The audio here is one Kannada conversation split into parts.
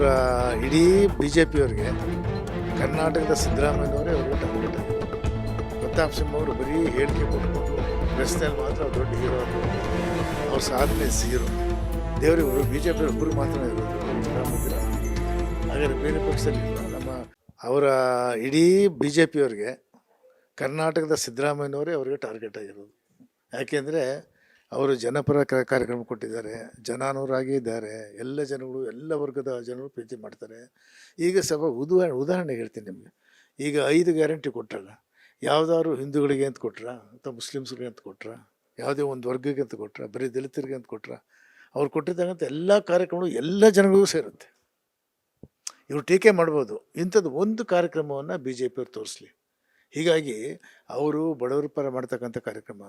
ಅವರ ಇಡೀ ಬಿ ಜೆ ಪಿಯವ್ರಿಗೆ ಕರ್ನಾಟಕದ ಸಿದ್ದರಾಮಯ್ಯನವರೇ ಅವ್ರಿಗೆ ಟಾರ್ಗೆಟ್ ಆಗಿದೆ. ಪ್ರತಾಪ್ ಸಿಂಹ ಅವರು ಬರೀ ಹೇಳಿಕೆ ಕೊಟ್ಕೊಂಡು ಪ್ರಶ್ನೆಯಲ್ಲಿ ಮಾತ್ರ ದೊಡ್ಡ ಹೀರೋ ಅವ್ರ ಸಾಧನೆ ಝೀರೋ. ದೇವರಿವರು ಬಿ ಜೆ ಪಿ ಒಬ್ಬರು ಮಾತ್ರ ಇರೋದು ರಾಮ ಮಂದಿರ. ಹಾಗಾದರೆ ಬೇರೆ ಪಕ್ಷದಲ್ಲಿ ನಮ್ಮ ಅವರ ಇಡೀ ಬಿ ಜೆ ಪಿಯವ್ರಿಗೆ ಕರ್ನಾಟಕದ ಸಿದ್ದರಾಮಯ್ಯನವರೇ ಅವರಿಗೆ ಟಾರ್ಗೆಟ್ ಆಗಿರೋದು. ಯಾಕೆಂದರೆ ಅವರು ಜನಪರ ಕಾರ್ಯಕ್ರಮ ಕೊಟ್ಟಿದ್ದಾರೆ, ಜನಾನುರಾಗಿ ಇದ್ದಾರೆ, ಎಲ್ಲ ಜನಗಳು ಎಲ್ಲ ವರ್ಗದ ಜನರು ಪ್ರೀತಿ ಮಾಡ್ತಾರೆ. ಈಗ ಉದಾಹರಣೆಗೆ ಹೇಳ್ತೀನಿ ನಿಮಗೆ. ಈಗ 5 ಗ್ಯಾರಂಟಿ ಕೊಟ್ಟರಲ್ಲ, ಯಾವುದಾದ್ರು ಹಿಂದೂಗಳಿಗೆ ಅಂತ ಕೊಟ್ರ ಅಥವಾ ಮುಸ್ಲಿಮ್ಸ್ಗಳಿಗೆ ಅಂತ ಕೊಟ್ರ, ಯಾವುದೇ ಒಂದು ವರ್ಗಕ್ಕೆ ಅಂತ ಕೊಟ್ರ, ಬರೀ ದಲಿತರಿಗೆ ಅಂತ ಕೊಟ್ರ? ಅವ್ರು ಕೊಟ್ಟಿರ್ತಕ್ಕಂಥ ಎಲ್ಲ ಕಾರ್ಯಕ್ರಮಗಳು ಎಲ್ಲ ಜನಗಳಿಗೂ ಸೇರುತ್ತೆ. ಇವರು ಟೀಕೆ ಮಾಡ್ಬೋದು, ಇಂಥದ್ದು ಒಂದು ಕಾರ್ಯಕ್ರಮವನ್ನು ಬಿ ಜೆ ಪಿಯವ್ರು ತೋರಿಸ್ಲಿ. ಹೀಗಾಗಿ ಅವರು ಬಡವರ ಪರ ಮಾಡ್ತಕ್ಕಂಥ ಕಾರ್ಯಕ್ರಮ,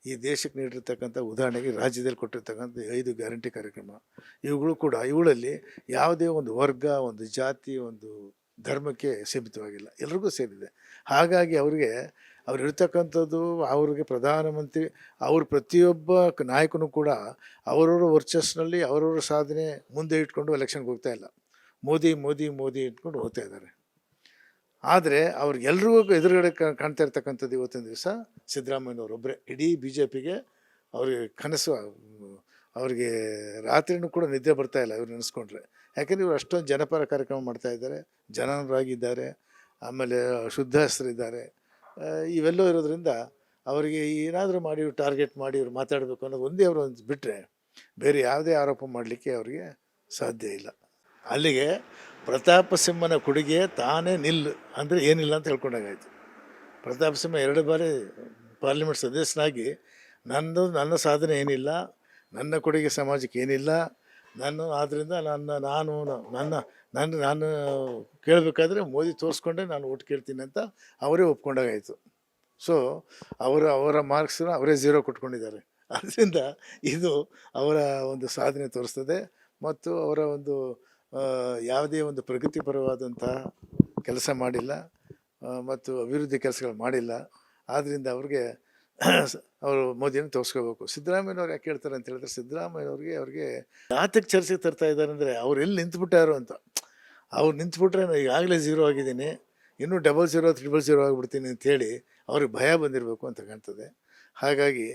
ಈ ದೇಶಕ್ಕೆ ನೀಡಿರ್ತಕ್ಕಂಥ ಉದಾಹರಣೆಗೆ ರಾಜ್ಯದಲ್ಲಿ ಕೊಟ್ಟಿರ್ತಕ್ಕಂಥ 5 ಗ್ಯಾರಂಟಿ ಕಾರ್ಯಕ್ರಮ, ಇವುಗಳು ಕೂಡ ಇವುಗಳಲ್ಲಿ ಯಾವುದೇ ಒಂದು ವರ್ಗ, ಒಂದು ಜಾತಿ, ಒಂದು ಧರ್ಮಕ್ಕೆ ಸೀಮಿತವಾಗಿಲ್ಲ, ಎಲ್ರಿಗೂ ಸೇರಿದೆ. ಹಾಗಾಗಿ ಅವ್ರು ಇರ್ತಕ್ಕಂಥದ್ದು, ಅವ್ರಿಗೆ ಪ್ರಧಾನಮಂತ್ರಿ, ಅವರು ಪ್ರತಿಯೊಬ್ಬ ನಾಯಕನೂ ಕೂಡ ಅವರವರ ವರ್ಚಸ್ಸಿನಲ್ಲಿ ಅವರವರ ಸಾಧನೆ ಮುಂದೆ ಇಟ್ಕೊಂಡು ಎಲೆಕ್ಷನ್ಗೆ ಹೋಗ್ತಾ ಇಲ್ಲ. ಮೋದಿ ಮೋದಿ ಮೋದಿ ಇಟ್ಕೊಂಡು ಹೋಗ್ತಾ ಇದ್ದಾರೆ. ಆದರೆ ಅವ್ರಿಗೆಲ್ರಿಗೂ ಎದುರುಗಡೆ ಕಾಣ್ತಾ ಇರ್ತಕ್ಕಂಥದ್ದು ಇವತ್ತಿನ ದಿವಸ ಸಿದ್ದರಾಮಯ್ಯನವರೊಬ್ಬರೇ. ಇಡೀ ಬಿ ಜೆ ಪಿಗೆ ಅವ್ರಿಗೆ ಕನಸು, ಅವ್ರಿಗೆ ರಾತ್ರಿನೂ ಕೂಡ ನಿದ್ದೆ ಬರ್ತಾ ಇಲ್ಲ ಇವ್ರು ನೆನೆಸ್ಕೊಂಡ್ರೆ. ಯಾಕೆಂದರೆ ಇವರು ಅಷ್ಟೊಂದು ಜನಪರ ಕಾರ್ಯಕ್ರಮ ಮಾಡ್ತಾ ಇದ್ದಾರೆ, ಜನಾನುರಾಗಿದ್ದಾರೆ, ಆಮೇಲೆ ಶುದ್ಧ ಹೆಸರಿದ್ದಾರೆ. ಇವೆಲ್ಲೋ ಇರೋದ್ರಿಂದ ಅವರಿಗೆ ಏನಾದರೂ ಮಾಡಿ ಇವ್ರು ಟಾರ್ಗೆಟ್ ಮಾಡಿ ಇವ್ರು ಮಾತಾಡಬೇಕು ಅನ್ನೋದು ಒಂದೇ ಅವರು ಒಂದು ಬಿಟ್ಟರೆ ಬೇರೆ ಯಾವುದೇ ಆರೋಪ ಮಾಡಲಿಕ್ಕೆ ಅವರಿಗೆ ಸಾಧ್ಯ ಇಲ್ಲ. ಅಲ್ಲಿಗೆ ಪ್ರತಾಪ ಸಿಂಹನ ಕೊಡುಗೆ ತಾನೇ ನಿಲ್ಲು ಅಂದರೆ ಏನಿಲ್ಲ ಅಂತ ಹೇಳ್ಕೊಂಡಾಗಾಯಿತು. ಪ್ರತಾಪ ಸಿಂಹ 2 ಬಾರಿ ಪಾರ್ಲಿಮೆಂಟ್ ಸದಸ್ಯನಾಗಿ ನನ್ನ ಸಾಧನೆ ಏನಿಲ್ಲ, ನನ್ನ ಕೊಡುಗೆ ಸಮಾಜಕ್ಕೆ ಏನಿಲ್ಲ, ಆದ್ದರಿಂದ ನಾನು ಕೇಳಬೇಕಾದ್ರೆ ಮೋದಿ ತೋರಿಸ್ಕೊಂಡೆ ನಾನು ಓಟ್ ಕೇಳ್ತೀನಿ ಅಂತ ಅವರೇ ಒಪ್ಕೊಂಡಾಗಾಯಿತು. ಸೊ ಅವರ ಮಾರ್ಕ್ಸನ್ನು ಅವರೇ 0 ಕೊಟ್ಕೊಂಡಿದ್ದಾರೆ. ಆದ್ದರಿಂದ ಇದು ಅವರ ಒಂದು ಸಾಧನೆ ತೋರಿಸ್ತದೆ. ಮತ್ತು ಅವರ ಒಂದು ಯಾವುದೇ ಒಂದು ಪ್ರಗತಿಪರವಾದಂತಹ ಕೆಲಸ ಮಾಡಿಲ್ಲ ಮತ್ತು ಅಭಿವೃದ್ಧಿ ಕೆಲಸಗಳು ಮಾಡಿಲ್ಲ. ಆದ್ದರಿಂದ ಅವರು ಮೋದಿಯನ್ನು ತೋರಿಸ್ಕೋಬೇಕು. ಸಿದ್ದರಾಮಯ್ಯನವ್ರು ಯಾಕೆ ಹೇಳ್ತಾರೆ ಅಂತ ಹೇಳಿದ್ರೆ, ಸಿದ್ದರಾಮಯ್ಯವ್ರಿಗೆ ಯಾತಕ್ಕೆ ಚರ್ಚೆಗೆ ತರ್ತಾ ಇದ್ದಾರೆ ಅಂದರೆ, ಅವ್ರು ಎಲ್ಲಿ ನಿಂತ್ಬಿಟ್ಟಾರು ಅಂತ. ಅವ್ರು ನಿಂತ್ಬಿಟ್ರೆ ನಾನು ಈಗಾಗಲೇ 0 ಆಗಿದ್ದೀನಿ, ಇನ್ನೂ 00 000 ಆಗಿಬಿಡ್ತೀನಿ ಅಂಥೇಳಿ ಅವ್ರಿಗೆ ಭಯ ಬಂದಿರಬೇಕು ಅಂತ ಕಾಣ್ತದೆ. ಹಾಗಾಗಿ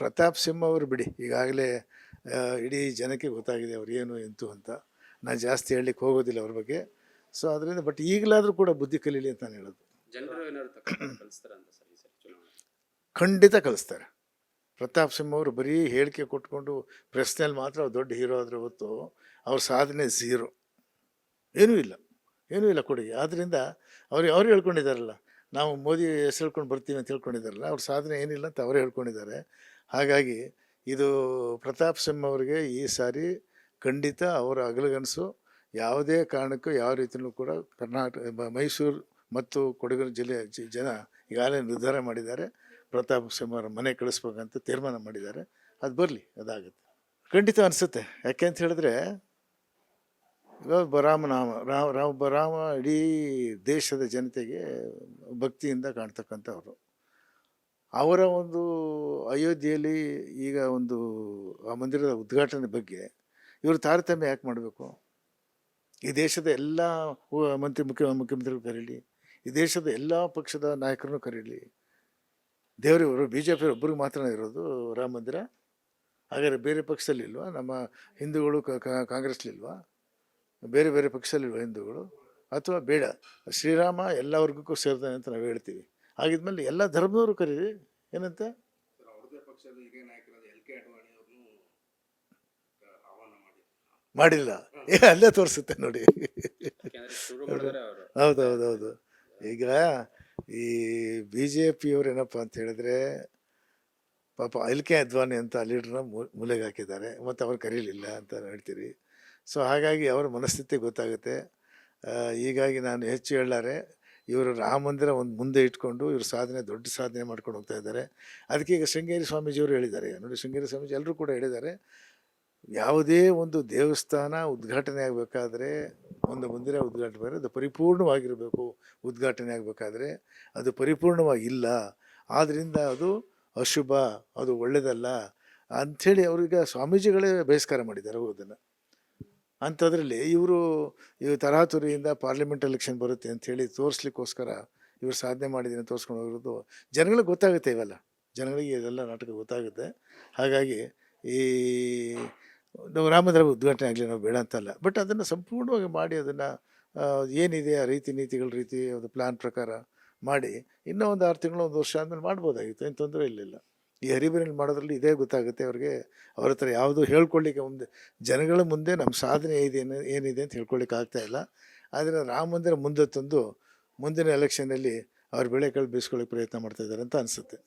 ಪ್ರತಾಪ್ ಸಿಂಹ ಅವರು ಬಿಡಿ, ಈಗಾಗಲೇ ಇಡೀ ಜನಕ್ಕೆ ಗೊತ್ತಾಗಿದೆ ಅವ್ರು ಏನು ಎಂತು ಅಂತ. ನಾನು ಜಾಸ್ತಿ ಹೇಳಲಿಕ್ಕೆ ಹೋಗೋದಿಲ್ಲ ಅವ್ರ ಬಗ್ಗೆ. ಅದರಿಂದ ಬಟ್ ಈಗಲಾದರೂ ಕೂಡ ಬುದ್ಧಿ ಕಲೀಲಿ ಅಂತ ನಾನು ಹೇಳೋದು. ಖಂಡಿತ ಕಲಿಸ್ತಾರೆ. ಪ್ರತಾಪ್ ಸಿಂಹ ಅವರು ಬರೀ ಹೇಳಿಕೆ ಕೊಟ್ಕೊಂಡು ಪ್ರಶ್ನೆಯಲ್ಲಿ ಮಾತ್ರ ಅವ್ರು ದೊಡ್ಡ ಹೀರೋ ಆದರೆ ಹೊತ್ತು ಅವ್ರ ಸಾಧನೆ ಝೀರೋ, ಏನೂ ಇಲ್ಲ ಕೊಡುಗೆ. ಆದ್ದರಿಂದ ಅವ್ರು ಹೇಳ್ಕೊಂಡಿದ್ದಾರಲ್ಲ, ನಾವು ಮೋದಿ ಹೆಸರು ಹೇಳ್ಕೊಂಡು ಬರ್ತೀವಿ ಅಂತ ಹೇಳ್ಕೊಂಡಿದ್ದಾರಲ್ಲ, ಅವ್ರ ಸಾಧನೆ ಏನಿಲ್ಲ ಅಂತ ಅವರೇ ಹೇಳ್ಕೊಂಡಿದ್ದಾರೆ. ಹಾಗಾಗಿ ಇದು ಪ್ರತಾಪ್ ಸಿಂಹ ಅವರಿಗೆ ಈ ಸಾರಿ ಖಂಡಿತ ಅವರ ಅಗಲಗನಸು ಯಾವುದೇ ಕಾರಣಕ್ಕೂ ಯಾವ ರೀತಿಯೂ ಕೂಡ ಮೈಸೂರು ಮತ್ತು ಕೊಡಗು ಜಿಲ್ಲೆಯ ಜನ ಈಗಾಗಲೇ ನಿರ್ಧಾರ ಮಾಡಿದ್ದಾರೆ. ಪ್ರತಾಪ್ ಸಿಂಹ ಅವರ ಮನೆ ಕಳಿಸ್ಬೇಕಂತ ತೀರ್ಮಾನ ಮಾಡಿದ್ದಾರೆ. ಅದು ಬರಲಿ, ಅದಾಗುತ್ತೆ ಖಂಡಿತ ಅನಿಸುತ್ತೆ. ಯಾಕೆ ಅಂತ ಹೇಳಿದ್ರೆ, ರಾಮ ಇಡೀ ದೇಶದ ಜನತೆಗೆ ಭಕ್ತಿಯಿಂದ ಕಾಣ್ತಕ್ಕಂಥವ್ರು. ಅವರ ಒಂದು ಅಯೋಧ್ಯೆಯಲ್ಲಿ ಈಗ ಒಂದು ಆ ಮಂದಿರದ ಉದ್ಘಾಟನೆ ಬಗ್ಗೆ ಇವರು ತಾರತಮ್ಯ ಯಾಕೆ ಮಾಡಬೇಕು? ಈ ದೇಶದ ಎಲ್ಲ ಮುಖ್ಯಮಂತ್ರಿಗಳು ಕರೀಲಿ, ಈ ದೇಶದ ಎಲ್ಲ ಪಕ್ಷದ ನಾಯಕರನ್ನು ಕರೀಲಿ. ದೇವರಿವರು ಬಿ ಜೆ ಪಿ ಒಬ್ಬರಿಗೆ ಮಾತ್ರ ಇರೋದು ರಾಮ ಮಂದಿರ. ಹಾಗಾದರೆ ಬೇರೆ ಪಕ್ಷದಲ್ಲಿಲ್ವಾ? ನಮ್ಮ ಹಿಂದೂಗಳು ಕಾಂಗ್ರೆಸ್ಲಿಲ್ವಾ? ಬೇರೆ ಬೇರೆ ಪಕ್ಷದಲ್ಲಿಲ್ವ ಹಿಂದೂಗಳು? ಅಥವಾ ಬೇಡ, ಶ್ರೀರಾಮ ಎಲ್ಲ ವರ್ಗಕ್ಕೂ ಸೇರ್ತಾನೆ ಅಂತ ನಾವು ಹೇಳ್ತೀವಿ. ಹಾಗಿದ್ಮೇಲೆ ಎಲ್ಲ ಧರ್ಮದವರು ಕರೀರಿ, ಏನಂತ ಮಾಡಿಲ್ಲ. ಅಲ್ಲೇ ತೋರಿಸುತ್ತೆ ನೋಡಿ. ಹೌದೌದೌದು. ಈಗ ಈ ಬಿ ಜೆ ಪಿಯವ್ರು ಏನಪ್ಪ ಅಂತ ಹೇಳಿದ್ರೆ, ಪಾಪ LK ಅದ್ವಾನಿ ಅಂತ ಲೀಡ್ರನ್ನ ಮೂಲೆಗೆ ಹಾಕಿದ್ದಾರೆ, ಮತ್ತು ಅವ್ರು ಕರೀಲಿಲ್ಲ ಅಂತ ಹೇಳ್ತೀರಿ. ಹಾಗಾಗಿ ಅವರ ಮನಸ್ಥಿತಿ ಗೊತ್ತಾಗುತ್ತೆ. ಹೀಗಾಗಿ ನಾನು ಹೆಚ್ಚು ಹೇಳಲಾರೆ. ಇವರು ರಾಮ ಮಂದಿರ ಒಂದು ಮುಂದೆ ಇಟ್ಕೊಂಡು ಇವರು ದೊಡ್ಡ ಸಾಧನೆ ಮಾಡ್ಕೊಂಡು ಹೋಗ್ತಾ ಇದ್ದಾರೆ. ಅದಕ್ಕೆ ಈಗ ಶೃಂಗೇರಿ ಸ್ವಾಮೀಜಿಯವರು ಹೇಳಿದ್ದಾರೆ ನೋಡಿ. ಶೃಂಗೇರಿ ಸ್ವಾಮೀಜಿ ಎಲ್ಲರೂ ಕೂಡ ಹೇಳಿದ್ದಾರೆ, ಯಾವುದೇ ಒಂದು ದೇವಸ್ಥಾನ ಉದ್ಘಾಟನೆ ಆಗಬೇಕಾದ್ರೆ, ಒಂದು ಮಂದಿರ ಉದ್ಘಾಟನೆ ಅದು ಪರಿಪೂರ್ಣವಾಗಿರಬೇಕು. ಉದ್ಘಾಟನೆ ಆಗಬೇಕಾದ್ರೆ ಅದು ಪರಿಪೂರ್ಣವಾಗಿಲ್ಲ, ಆದ್ದರಿಂದ ಅದು ಅಶುಭ, ಅದು ಒಳ್ಳೆಯದಲ್ಲ ಅಂಥೇಳಿ ಅವ್ರಿಗೆ ಸ್ವಾಮೀಜಿಗಳೇ ಬಹಿಷ್ಕಾರ ಮಾಡಿದ್ದಾರೆ ಹೋಗೋದನ್ನು. ಅಂಥದ್ರಲ್ಲಿ ಇವರು ತರಾತುರಿಯಿಂದ ಪಾರ್ಲಿಮೆಂಟ್ ಎಲೆಕ್ಷನ್ ಬರುತ್ತೆ ಅಂಥೇಳಿ ತೋರಿಸ್ಲಿಕ್ಕೋಸ್ಕರ ಇವರು ಸಾಧನೆ ಮಾಡಿದ್ದೀನಿ ತೋರಿಸ್ಕೊಂಡು ಹೋಗಿರೋದು ಜನಗಳಿಗೆ ಗೊತ್ತಾಗುತ್ತೆ. ಇವೆಲ್ಲ ಜನಗಳಿಗೆ ಇದೆಲ್ಲ ನಾಟಕ ಗೊತ್ತಾಗುತ್ತೆ. ಹಾಗಾಗಿ ಈ ನಾವು ರಾಮ ಮಂದಿರ ಉದ್ಘಾಟನೆ ಆಗಲಿ ನಾವು ಬೇಡ ಅಂತಲ್ಲ, ಬಟ್ ಅದನ್ನು ಸಂಪೂರ್ಣವಾಗಿ ಮಾಡಿ ಅದನ್ನು ಏನಿದೆ ಆ ರೀತಿ ನೀತಿಗಳ ರೀತಿ ಒಂದು ಪ್ಲ್ಯಾನ್ ಪ್ರಕಾರ ಮಾಡಿ ಇನ್ನೂ ಒಂದು 6 ತಿಂಗಳು 1 ವರ್ಷ ಆದಮೇಲೆ ಮಾಡ್ಬೋದಾಗಿತ್ತು, ಏನು ತೊಂದರೆ ಇರಲಿಲ್ಲ. ಈ ಹರಿಬರಿನಲ್ಲಿ ಮಾಡೋದ್ರಲ್ಲಿ ಇದೇ ಗೊತ್ತಾಗುತ್ತೆ ಅವ್ರಿಗೆ. ಅವ್ರ ಹತ್ರ ಯಾವುದು ಹೇಳ್ಕೊಳ್ಳಿಕ್ಕೆ ಮುಂದೆ ಜನಗಳ ಮುಂದೆ ನಮ್ಮ ಸಾಧನೆ ಏನಿದೆ ಅಂತ ಹೇಳ್ಕೊಳ್ಳಿಕ್ಕೆ ಆಗ್ತಾಯಿಲ್ಲ. ಆದರೆ ರಾಮ ಮಂದಿರ ಮುಂದೆ ತಂದು ಮುಂದಿನ ಎಲೆಕ್ಷನಲ್ಲಿ ಅವ್ರ ಬೆಳೆಗಳು ಬೀಸ್ಕೊಳ್ಳೋಕೆ ಪ್ರಯತ್ನ ಮಾಡ್ತಾ ಇದ್ದಾರೆ ಅಂತ ಅನಿಸುತ್ತೆ.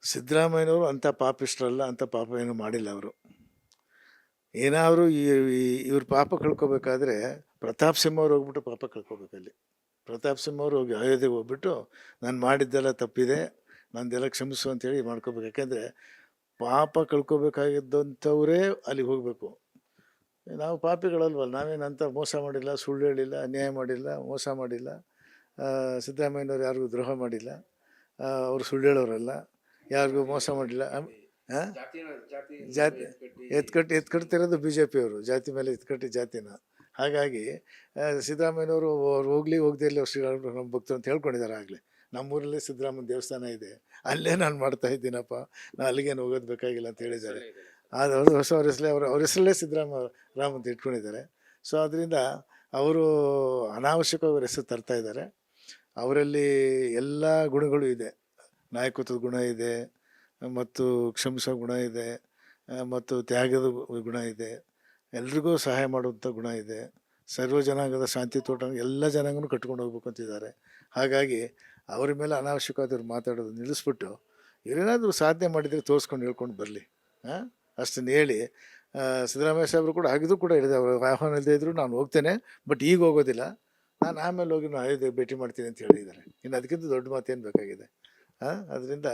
ಸಿದ್ದರಾಮಯ್ಯನವರು ಅಂಥ ಪಾಪಿಷ್ಟರಲ್ಲ, ಅಂಥ ಪಾಪ ಏನೂ ಮಾಡಿಲ್ಲ ಅವರು. ಏನಾದರೂ ಇವ್ರ ಪಾಪ ಕಳ್ಕೊಬೇಕಾದ್ರೆ ಪ್ರತಾಪ್ ಸಿಂಹ ಅವ್ರು ಹೋಗ್ಬಿಟ್ಟು ಪಾಪ ಕಳ್ಕೊಬೇಕಲ್ಲಿ. ಪ್ರತಾಪ್ ಸಿಂಹ ಅವರು ಹೋಗಿ ಅಯೋಧ್ಯೆಗೆ ಹೋಗ್ಬಿಟ್ಟು ನಾನು ಮಾಡಿದ್ದೆಲ್ಲ ತಪ್ಪಿದೆ, ನಂದೆಲ್ಲ ಕ್ಷಮಿಸು ಅಂತೇಳಿ ಮಾಡ್ಕೋಬೇಕು. ಯಾಕೆಂದರೆ ಪಾಪ ಕಳ್ಕೊಬೇಕಾಗಿದ್ದಂಥವರೇ ಅಲ್ಲಿಗೆ ಹೋಗಬೇಕು. ನಾವು ಪಾಪಿಗಳಲ್ವಲ್ಲ, ನಾವೇನಂತ ಮೋಸ ಮಾಡಿಲ್ಲ, ಸುಳ್ಳು ಹೇಳಿಲ್ಲ, ಅನ್ಯಾಯ ಮಾಡಿಲ್ಲ, ಮೋಸ ಮಾಡಿಲ್ಲ. ಸಿದ್ದರಾಮಯ್ಯನವ್ರು ಯಾರಿಗೂ ದ್ರೋಹ ಮಾಡಿಲ್ಲ, ಅವರು ಸುಳ್ಳು ಹೇಳೋರಲ್ಲ, ಯಾರಿಗೂ ಮೋಸ ಮಾಡಿಲ್ಲ. ಜಾತಿ ಎತ್ಕಟ್ತಿರೋದು ಬಿ ಜೆ ಪಿಯವರು, ಜಾತಿ ಮೇಲೆ ಎತ್ಕಟ್ಟಿ ಜಾತಿನ. ಹಾಗಾಗಿ ಸಿದ್ದರಾಮಯ್ಯನವರು ಅವ್ರು ಹೋಗದೇ ಇರಲಿ ಶ್ರೀರಾಮ ನಮ್ಮ ಭಕ್ತರು ಅಂತ ಹೇಳ್ಕೊಂಡಿದ್ದಾರೆ. ಆಗಲೇ ನಮ್ಮೂರಲ್ಲೇ ಸಿದ್ದರಾಮನ ದೇವಸ್ಥಾನ ಇದೆ, ಅಲ್ಲೇ ನಾನು ಮಾಡ್ತಾ ಇದ್ದೀನಪ್ಪ, ನಾನು ಅಲ್ಲಿಗೇನು ಹೋಗೋದು ಬೇಕಾಗಿಲ್ಲ ಅಂತ ಹೇಳಿದ್ದಾರೆ. ಅದು ಅವ್ರ ಹೆಸರೇ ಅವ್ರ ಹೆಸರಲ್ಲೇ ರಾಮ ಅಂತ ಇಟ್ಕೊಂಡಿದ್ದಾರೆ. ಸೊ ಅದರಿಂದ ಅವರು ಅನಾವಶ್ಯಕವಾಗಿ ಅವ್ರ ಹೆಸರು ತರ್ತಾ ಇದ್ದಾರೆ. ಅವರಲ್ಲಿ ಎಲ್ಲ ಗುಣಗಳು ಇದೆ. ನಾಯಕತ್ವದ ಗುಣ ಇದೆ, ಮತ್ತು ಕ್ಷಮಿಸೋ ಗುಣ ಇದೆ, ಮತ್ತು ತ್ಯಾಗದ ಗುಣ ಇದೆ, ಎಲ್ರಿಗೂ ಸಹಾಯ ಮಾಡುವಂಥ ಗುಣ ಇದೆ, ಸರ್ವ ಜನಾಂಗದ ಶಾಂತಿ ತೋಟ ಎಲ್ಲ ಜನಾಂಗನೂ ಕಟ್ಕೊಂಡು ಹೋಗ್ಬೇಕು ಅಂತಿದ್ದಾರೆ. ಹಾಗಾಗಿ ಅವ್ರ ಮೇಲೆ ಅನಾವಶ್ಯಕವಾದವ್ರು ಮಾತಾಡೋದು ನಿಲ್ಲಿಸ್ಬಿಟ್ಟು ಇವರೇನಾದರೂ ಸಾಧನೆ ಮಾಡಿದರೆ ತೋರಿಸ್ಕೊಂಡು ಹೇಳ್ಕೊಂಡು ಬರಲಿ, ಅಷ್ಟನ್ನು ಹೇಳಿ. ಸಿದ್ದರಾಮಯ್ಯ ಸಾಹೇಬರು ಕೂಡ ಆಗಿದ್ದು ಕೂಡ ಹೇಳಿದೆ, ಅವರು ಆಹ್ವಾನ ಇಲ್ಲದೆ ಇದ್ದರೂ ನಾನು ಹೋಗ್ತೇನೆ, ಬಟ್ ಈಗ ಹೋಗೋದಿಲ್ಲ, ನಾನು ಆಮೇಲೆ ಹೋಗಿ ನಾನು ಅಯೋಧ್ಯೆ ಭೇಟಿ ಮಾಡ್ತೀನಿ ಅಂತ ಹೇಳಿದ್ದಾರೆ. ಇನ್ನು ಅದಕ್ಕಿಂತ ದೊಡ್ಡ ಮಾತೇನು ಬೇಕಾಗಿದೆ? ಅದರಿಂದ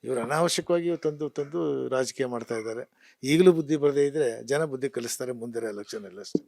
ಇವರು ಅನಾವಶ್ಯಕವಾಗಿ ತಂದು ರಾಜಕೀಯ ಮಾಡ್ತಾ ಇದ್ದಾರೆ. ಈಗಲೂ ಬುದ್ಧಿ ಬರದೇ ಇದ್ದರೆ ಜನ ಬುದ್ಧಿ ಕಲಿಸ್ತಾರೆ ಮುಂದಿನ ಎಲೆಕ್ಷನಲ್ಲಿ ಅಷ್ಟೇ.